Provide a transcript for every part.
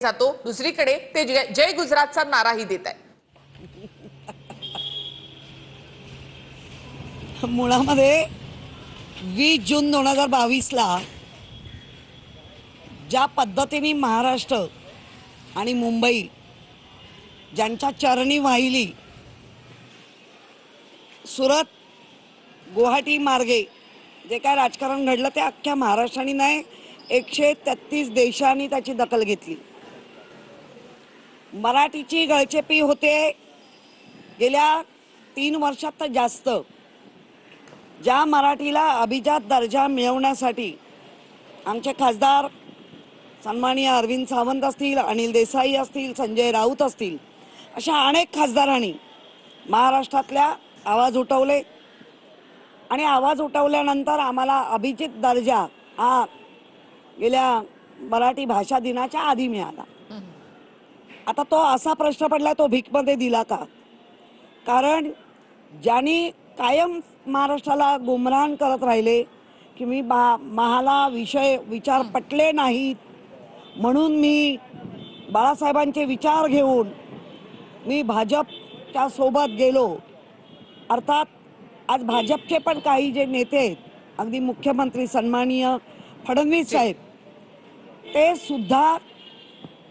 जातो, दुसरीकडे ते जय गुजरातचा नाराही देत आहे। मुळामध्ये 20 जून 2022ला ज्या पद्धतीने महाराष्ट्र आणि मुंबई ज्यांच्या चरणी वाहिली, सुरत गुवाहाटी मार्गे जे काय राजकारण घडलं ते अख्ख्या महाराष्ट्राने नाही 133 देशांनी त्याची दखल घेतली। मराठीची गळचेपी होते गेल्या 3 वर्षात तर जास्त। ज्या मराठीला अभिजात दर्जा मिळवण्यासाठी आमचे खासदार सन्माननीय अरविंद सावंत असतील, अनिल देसाई असतील, संजय राऊत असतील, अशा अनेक खासदारांनी महाराष्ट्रातल्या आवाज उठवले आणि आवाज उठवल्यानंतर आम्हाला अभिजित दर्जा हा गेल्या मराठी भाषा दिनाच्या आधी मिळाला। आता तो असा प्रश्न पडला, तो भीकमध्ये दिला का? कारण ज्यांनी कायम महाराष्ट्राला गुमराह करत राहिले की मी मला विचार पटले नाहीत म्हणून मी बाळासाहेबांचे विचार घेऊन मी भाजपच्या सोबत गेलो। अर्थात आज भाजपचे पण काही जे नेते आहेत, अगदी मुख्यमंत्री सन्माननीय फडणवीस साहेब, ते सुद्धा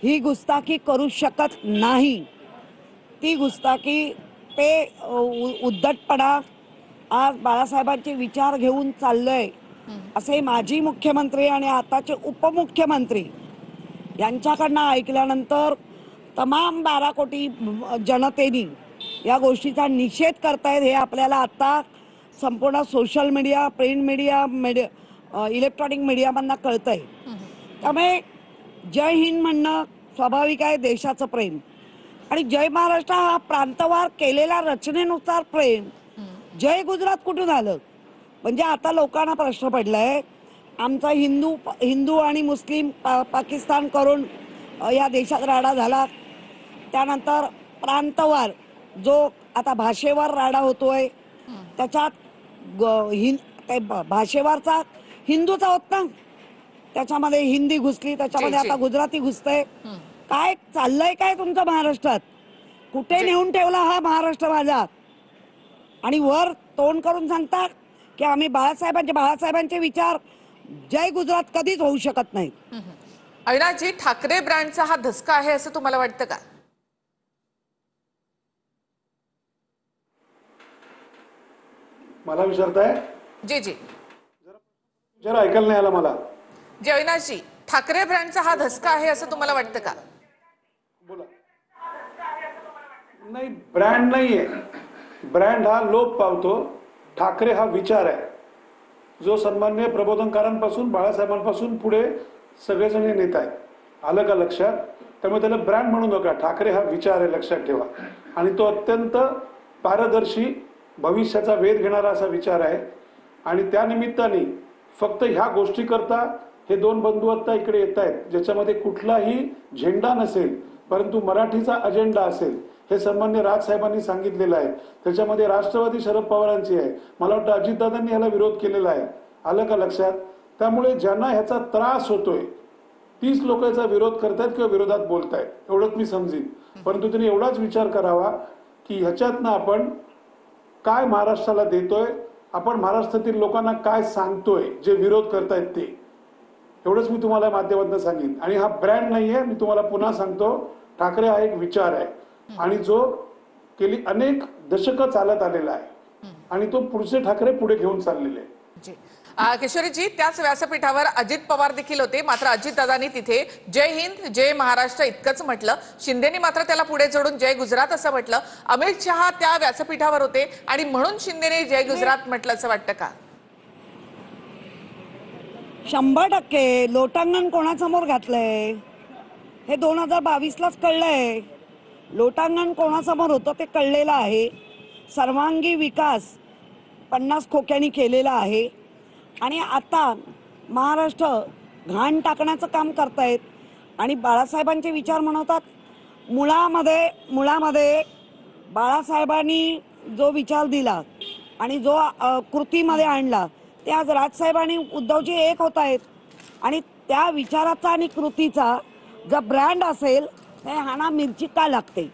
ही गुस्ताखी करू शकत नाही। ती गुस्ताखी, ते उद्धटपणा आज बाळासाहेबांचे विचार घेऊन चाललंय असे माजी मुख्यमंत्री आणि आताचे उपमुख्यमंत्री यांच्याकडनं ऐकल्यानंतर तमाम 12 कोटी जनतेने या गोष्टीचा निषेध करतायत। हे आपल्याला आता संपूर्ण social media, print media, electronic मीडियामधनं कळतंय। त्यामुळे जय हिंद म्हणणं स्वाभाविक आहे, देशाचं प्रेम, आणि जय महाराष्ट्र हा प्रांतवार केलेल्या रचनेनुसार प्रेम। जय गुजरात कुठून आलं? म्हणजे आता लोकांना प्रश्न पडलाय, आमचा हिंदू आणि मुस्लिम पाकिस्तान करून या देशात राडा झाला, त्यानंतर प्रांतवार जो आता भाषेवर राडा होतोय, त्याच्यात भाषेवरचा हिंदूचा होत ना, त्याच्यामध्ये हिंदी घुसली, त्याच्यामध्ये आता गुजराती घुसतंय। काय चाललंय काय तुमचं महाराष्ट्रात? कुठे नेऊन ठेवला हा महाराष्ट्र माझा? आणि वर तोंड करून सांगता की आम्ही बाळासाहेबांचे विचार जय गुजरात कधीच होऊ शकत नाही। अविनाशजी, ठाकरे ब्रँडचा हा धसका आहे असं तुम्हाला वाटतं का? मला विचारताय? जी जी, जरा ऐकायला नाही आला मला। जी अविनाशजी, ठाकरे ब्रँडचा हा धसका आहे असं तुम्हाला वाटतं का? बोला। नाही, ब्रँड नाहीये, ब्रँड हा लोप पावतो। ठाकरे हा विचार आहे, जो सन्माननीय प्रबोधनकारांपासून बाळासाहेबांपासून पुढे सगळेजण नेत आहेत। आलं का लक्षात? त्यामुळे त्याला ब्रँड म्हणू नका, ठाकरे हा विचार आहे, लक्षात ठेवा। आणि तो अत्यंत पारदर्शी, भविष्याचा वेध घेणारा असा विचार आहे। आणि त्या निमित्ताने फक्त ह्या गोष्टी करता हे 2 बंधू आता इकडे येत आहेत, ज्याच्यामध्ये कुठलाही झेंडा नसेल परंतु मराठीचा अजेंडा असेल, हे सन्माननीय राजसाहेबांनी सांगितलेलं आहे। त्याच्यामध्ये राष्ट्रवादी शरद पवारांची आहे, मला वाटतं अजितदादांनी याला विरोध केलेला आहे। आलं का लक्षात? त्यामुळे ज्यांना ह्याचा त्रास होतोय तीच लोक याचा विरोध करतायत किंवा विरोधात बोलतायत, एवढंच मी समजीन। परंतु त्यांनी एवढाच विचार करावा की ह्याच्यातनं आपण काय महाराष्ट्राला देतोय, आपण महाराष्ट्रातील लोकांना काय सांगतोय जे विरोध करतायत ते, एवढंच मी तुम्हाला माध्यमातून सांगेन। आणि हा ब्रँड नाहीये, मी तुम्हाला पुन्हा सांगतो, ठाकरे हा एक विचार आहे आणि जो गेली अनेक दशकं चालत आलेला आहे आणि तो पुढचे ठाकरे पुढे घेऊन चाललेले आहे। किशोरीजी, त्याच व्यासपीठावर अजित पवार देखील होते, मात्र अजितदादांनी तिथे जय हिंद जय महाराष्ट्र इतकंच म्हटलं, शिंदेनी मात्र त्याला पुढे जोडून जय गुजरात असं म्हटलं। अमित शहा त्या व्यासपीठावर होते आणि म्हणून शिंदेने जय गुजरात म्हटलं असं वाटतं का? 100% लोटांगण कोणासमोर घातलंय हे 2022लाच कळलंय। लोटांगण कोणासमोर होतं ते कळलेलं आहे। सर्वांगी विकास 50 खोक्यांनी केलेला आहे आणि आता महाराष्ट्र घाण टाकण्याचं काम करतायत आणि बाळासाहेबांचे विचार म्हणवतात। मुळामध्ये बाळासाहेबांनी जो विचार दिला आणि जो कृतीमध्ये आणला, ते आज राजसाहेब आणि उद्धवजी एक होत आहेत आणि त्या विचाराचा आणि कृतीचा जर ब्रँड असेल तर हाणा मिरची का लागते?